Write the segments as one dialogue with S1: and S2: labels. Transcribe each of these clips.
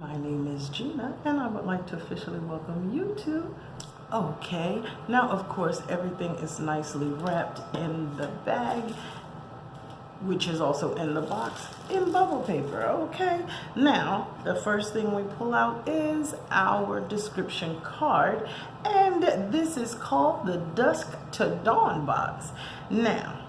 S1: My name is Gina, and I would like to officially welcome you to. Okay, now of course everything is nicely wrapped in the bag, which is also in the box in bubble paper. Okay, now the first thing we pull out is our description card, and this is called the Dusk to Dawn box. Now,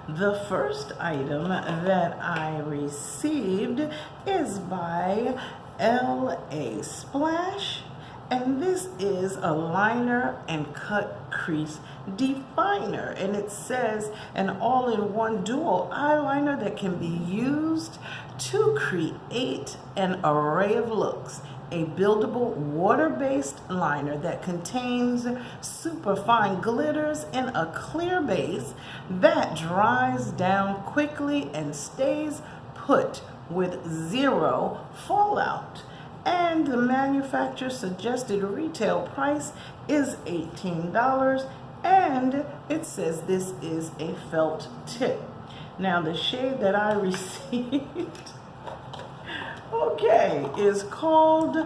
S1: the first item that I received is by L.A. Splash, and this is a liner and cut crease definer, and it says an all-in-one dual eyeliner that can be used to create an array of looks. A buildable water-based liner that contains superfine glitters in a clear base that dries down quickly and stays put with zero fallout. And the manufacturer's suggested retail price is $18, and it says this is a felt tip. Now the shade that I received is called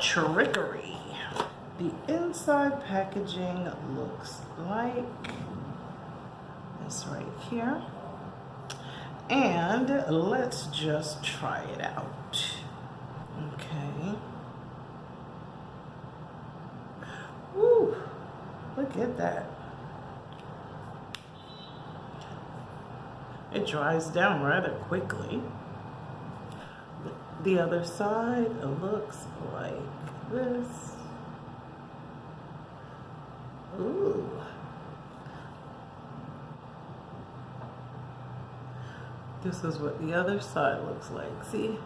S1: Trickery. The inside packaging looks like this right here. And let's just try it out. Okay. Woo! Look at that. It dries down rather quickly. The other side looks like this. Ooh. This is what the other side looks like. See?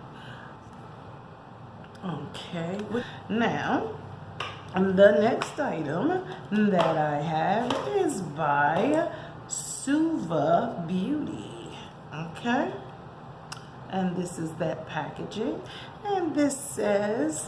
S1: Okay. Now, the next item that I have is by Suva Beauty. Okay? And this is that packaging, and this says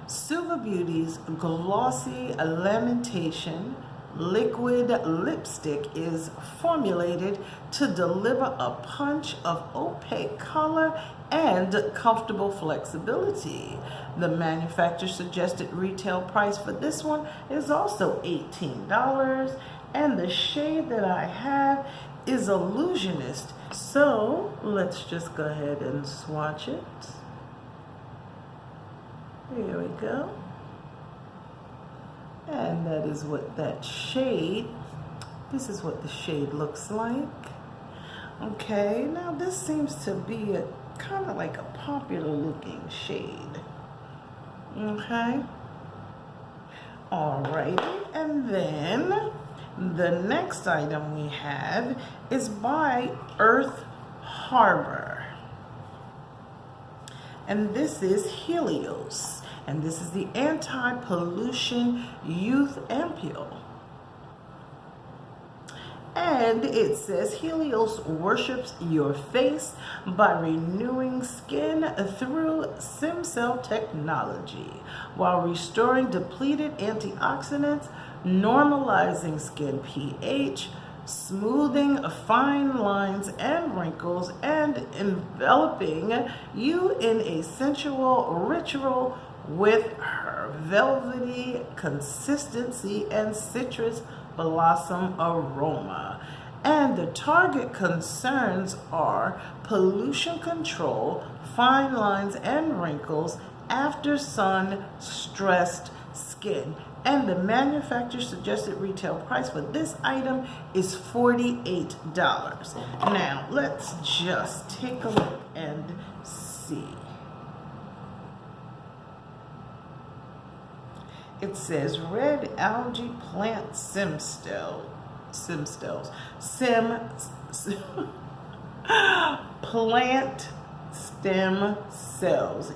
S1: Suva Beauty's glossy lamentation liquid lipstick is formulated to deliver a punch of opaque color and comfortable flexibility. The manufacturer's suggested retail price for this one is also $18, and the shade that I have is Illusionist. So let's just go ahead and swatch it. Here we go. And that is what that shade, this is what the shade looks like. Okay, now this seems to be a kind of like a popular looking shade. Okay. Alrighty, and then the next item we have is by Earth Harbor. And this is Helios. And this is the anti-pollution youth ampule. And it says Helios worships your face by renewing skin through stem cell technology while restoring depleted antioxidants, normalizing skin pH, smoothing fine lines and wrinkles, and enveloping you in a sensual ritual with her velvety consistency and citrus blossom aroma. And the target concerns are pollution control, fine lines and wrinkles, after sun stressed skin. And the manufacturer's suggested retail price for this item is $48. Now, let's just take a look and see. It says red algae plant plant stem cells,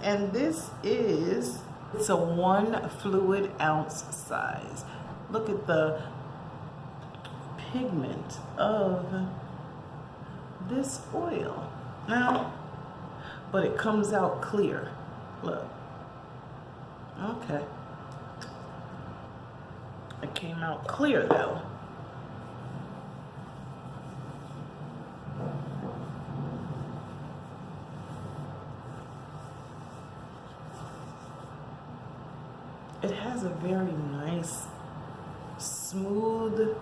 S1: and this is, it's a 1 fluid ounce size. Look at the pigment of this oil. Now, but it comes out clear. Look. Okay. It came out clear though. it has a very nice, smooth,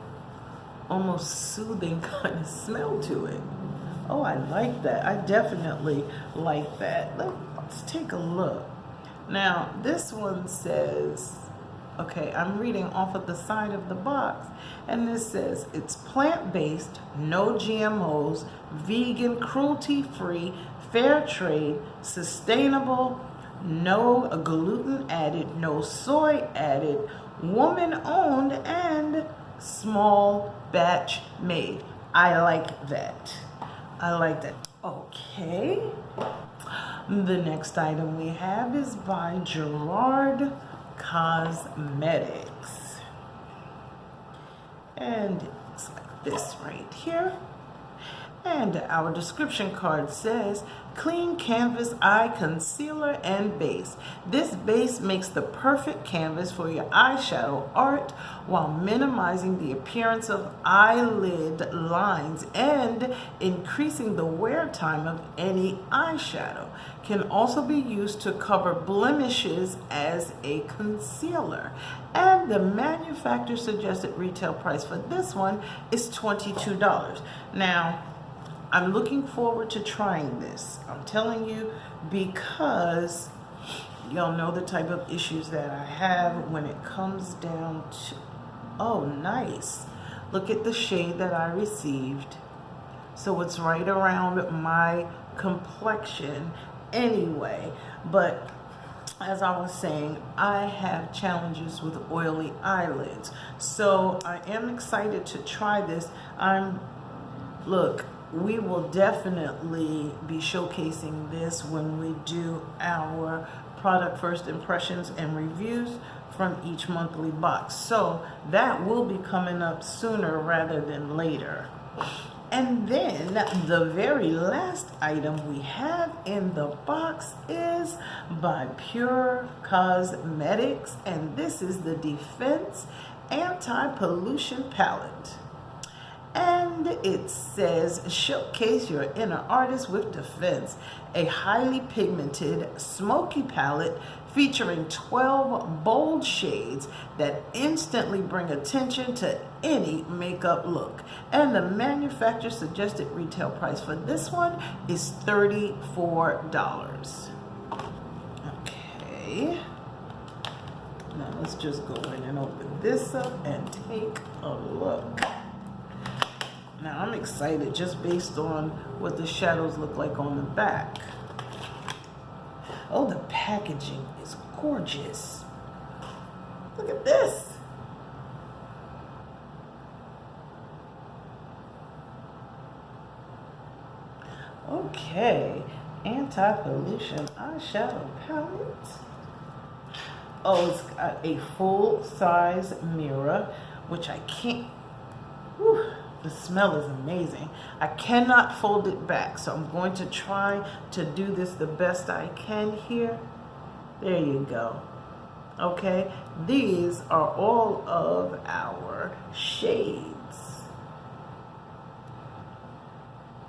S1: almost soothing kind of smell to it. Oh, I like that. I definitely like that. Let's take a look. Now, this one says, okay, I'm reading off of the side of the box, and this says it's plant-based, no GMOs, vegan, cruelty-free, fair trade, sustainable, no gluten added, no soy added, woman-owned, and small batch made. I like that. I like that. Okay. The next item we have is by Gerard Cosmetics. And it looks like this right here. And our description card says, clean canvas eye concealer and base. This base makes the perfect canvas for your eyeshadow art while minimizing the appearance of eyelid lines and increasing the wear time of any eyeshadow. Can also be used to cover blemishes as a concealer. And the manufacturer suggested retail price for this one is $22. Now, I'm looking forward to trying this. I'm telling you, because y'all know the type of issues that I have when it comes down to, oh, nice. Look at the shade that I received. So it's right around my complexion anyway. But as I was saying, I have challenges with oily eyelids. So I am excited to try this. Look, we will definitely be showcasing this when we do our product first impressions and reviews from each monthly box. So that will be coming up sooner rather than later. And then the very last item we have in the box is by Pure Cosmetics, and this is the Defense Anti-Pollution Palette. And it says, showcase your inner artist with Defense, a highly pigmented, smoky palette featuring 12 bold shades that instantly bring attention to any makeup look. And the manufacturer suggested retail price for this one is $34. Okay. Now let's just go in and open this up and take a look. Now I'm excited just based on what the shadows look like on the back. Oh, the packaging is gorgeous. Look at this. Okay, anti-pollution eyeshadow palette. Oh, it's got a full-size mirror, which I can't, whew, the smell is amazing. I cannot fold it back, so I'm going to try to do this the best I can here. There you go. Okay, these are all of our shades.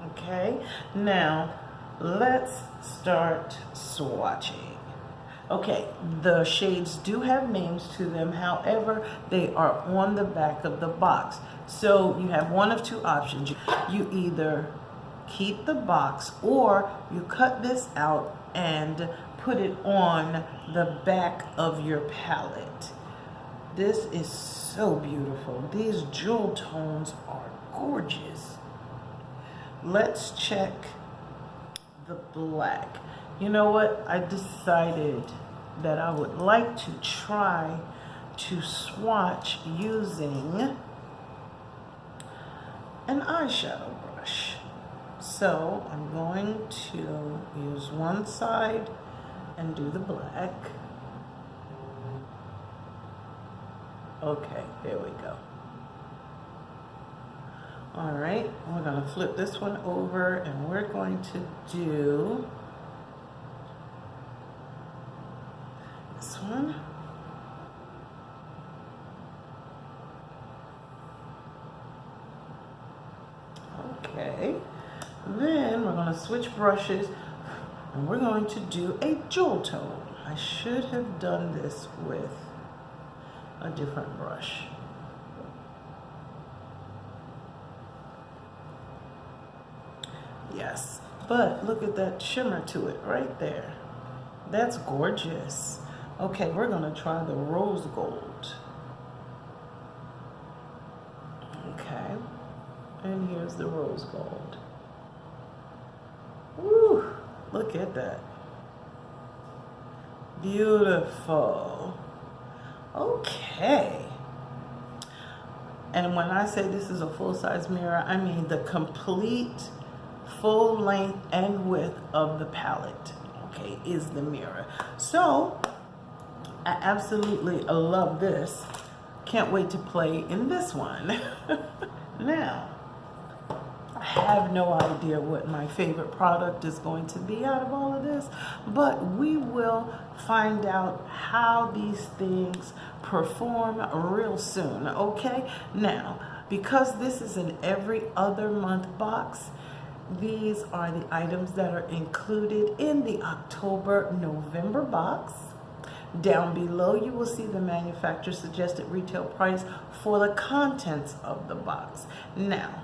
S1: Okay, now let's start swatching. Okay, the shades do have names to them. However, they are on the back of the box. So you have one of two options. You either keep the box or you cut this out and put it on the back of your palette. This is so beautiful. These jewel tones are gorgeous. Let's check the black. You know what? I decided that I would like to try to swatch using an eyeshadow brush. So I'm going to use one side and do the black. Okay, there we go. All right, we're gonna flip this one over and we're going to do this one. Okay, then we're gonna switch brushes and we're going to do a jewel tone. I should have done this with a different brush. Yes, but look at that shimmer to it right there. That's gorgeous. Okay, we're gonna try the rose gold. Okay, and here's the rose gold. Woo, look at that. Beautiful. Okay. And when I say this is a full-size mirror, I mean the complete full length and width of the palette, okay, is the mirror. So I absolutely love this. Can't wait to play in this one. Now, I have no idea what my favorite product is going to be out of all of this, but we will find out how these things perform real soon, okay? Now, because this is an every other month box, these are the items that are included in the October-November box. Down below, you will see the manufacturer suggested retail price for the contents of the box. Now,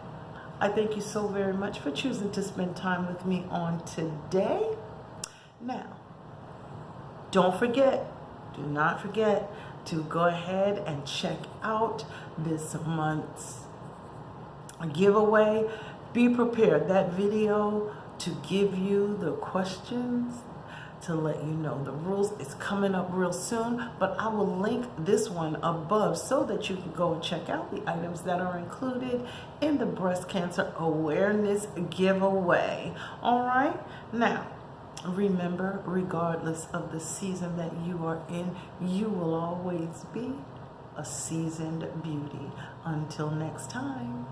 S1: I thank you so very much for choosing to spend time with me on today. Now, do not forget to go ahead and check out this month's giveaway. Be prepared. That video to give you the questions, to let you know the rules, is coming up real soon, but I will link this one above so that you can go and check out the items that are included in the breast cancer awareness giveaway. All right, now remember, regardless of the season that you are in, you will always be a seasoned beauty. Until next time.